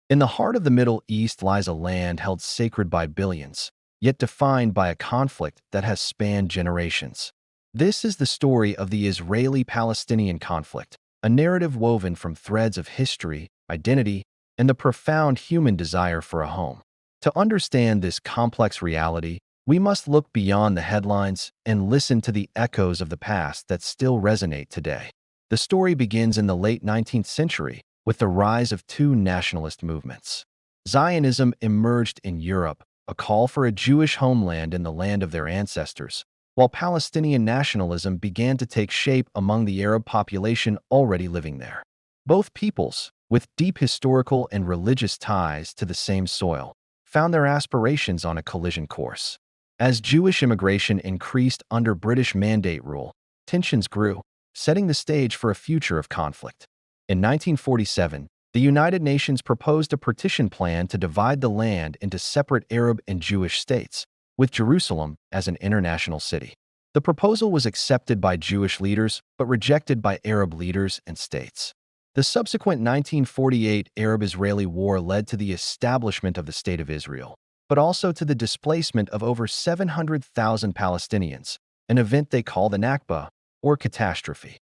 In the heart of the Middle East lies a land held sacred by billions, yet defined by a conflict that has spanned generations. This is the story of the Israeli-Palestinian conflict, a narrative woven from threads of history, identity, and the profound human desire for a home. To understand this complex reality, we must look beyond the headlines and listen to the echoes of the past that still resonate today. The story begins in the late 19th century with the rise of two nationalist movements. Zionism emerged in Europe, a call for a Jewish homeland in the land of their ancestors, while Palestinian nationalism began to take shape among the Arab population already living there. Both peoples, with deep historical and religious ties to the same soil, found their aspirations on a collision course. As Jewish immigration increased under British Mandate rule, tensions grew, setting the stage for a future of conflict. In 1947, the United Nations proposed a partition plan to divide the land into separate Arab and Jewish states, with Jerusalem as an international city. The proposal was accepted by Jewish leaders but rejected by Arab leaders and states. The subsequent 1948 Arab-Israeli War led to the establishment of the State of Israel, but also to the displacement of over 700,000 Palestinians, an event they call the Nakba, or catastrophe.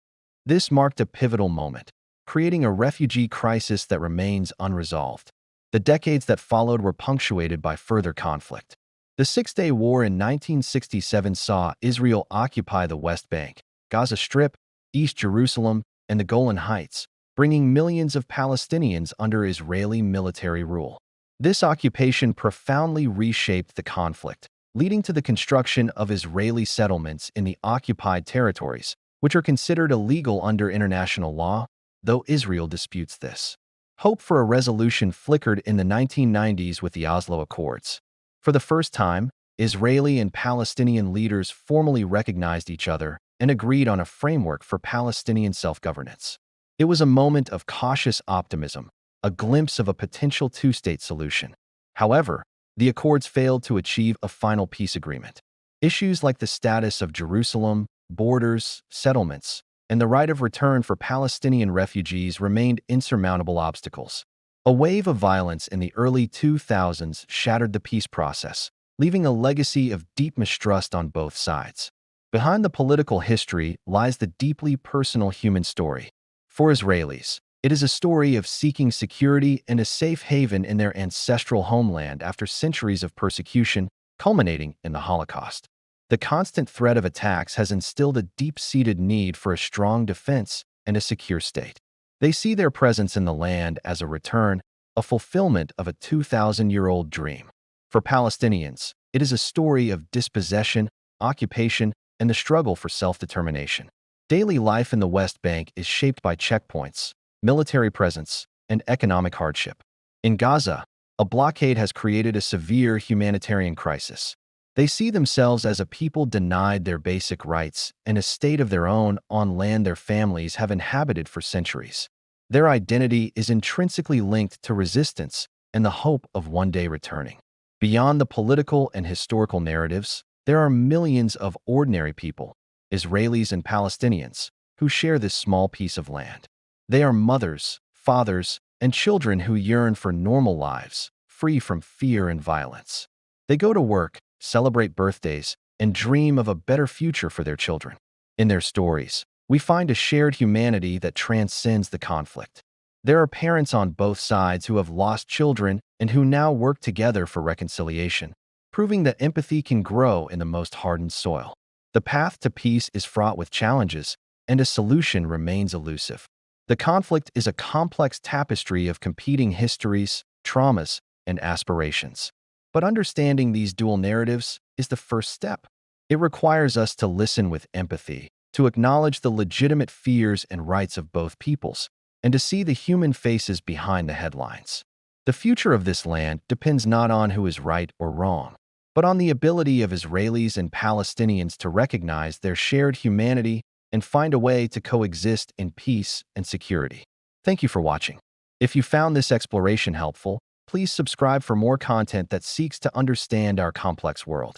This marked a pivotal moment, creating a refugee crisis that remains unresolved. The decades that followed were punctuated by further conflict. The Six-Day War in 1967 saw Israel occupy the West Bank, Gaza Strip, East Jerusalem, and the Golan Heights, bringing millions of Palestinians under Israeli military rule. This occupation profoundly reshaped the conflict, leading to the construction of Israeli settlements in the occupied territories, which are considered illegal under international law, though Israel disputes this. Hope for a resolution flickered in the 1990s with the Oslo Accords. For the first time, Israeli and Palestinian leaders formally recognized each other and agreed on a framework for Palestinian self-governance. It was a moment of cautious optimism, a glimpse of a potential two-state solution. However, the accords failed to achieve a final peace agreement. Issues like the status of Jerusalem, borders, settlements, and the right of return for Palestinian refugees remained insurmountable obstacles. A wave of violence in the early 2000s shattered the peace process, leaving a legacy of deep mistrust on both sides. Behind the political history lies the deeply personal human story. For Israelis, it is a story of seeking security and a safe haven in their ancestral homeland after centuries of persecution, culminating in the Holocaust. The constant threat of attacks has instilled a deep-seated need for a strong defense and a secure state. They see their presence in the land as a return, a fulfillment of a 2,000-year-old dream. For Palestinians, it is a story of dispossession, occupation, and the struggle for self-determination. Daily life in the West Bank is shaped by checkpoints, military presence, and economic hardship. In Gaza, a blockade has created a severe humanitarian crisis. They see themselves as a people denied their basic rights and a state of their own on land their families have inhabited for centuries. Their identity is intrinsically linked to resistance and the hope of one day returning. Beyond the political and historical narratives, there are millions of ordinary people, Israelis and Palestinians, who share this small piece of land. They are mothers, fathers, and children who yearn for normal lives, free from fear and violence. They go to work, celebrate birthdays, and dream of a better future for their children. In their stories, we find a shared humanity that transcends the conflict. There are parents on both sides who have lost children and who now work together for reconciliation, proving that empathy can grow in the most hardened soil. The path to peace is fraught with challenges, and a solution remains elusive. The conflict is a complex tapestry of competing histories, traumas, and aspirations. But understanding these dual narratives is the first step. It requires us to listen with empathy, to acknowledge the legitimate fears and rights of both peoples, and to see the human faces behind the headlines. The future of this land depends not on who is right or wrong, but on the ability of Israelis and Palestinians to recognize their shared humanity and find a way to coexist in peace and security. Thank you for watching. If you found this exploration helpful, please subscribe for more content that seeks to understand our complex world.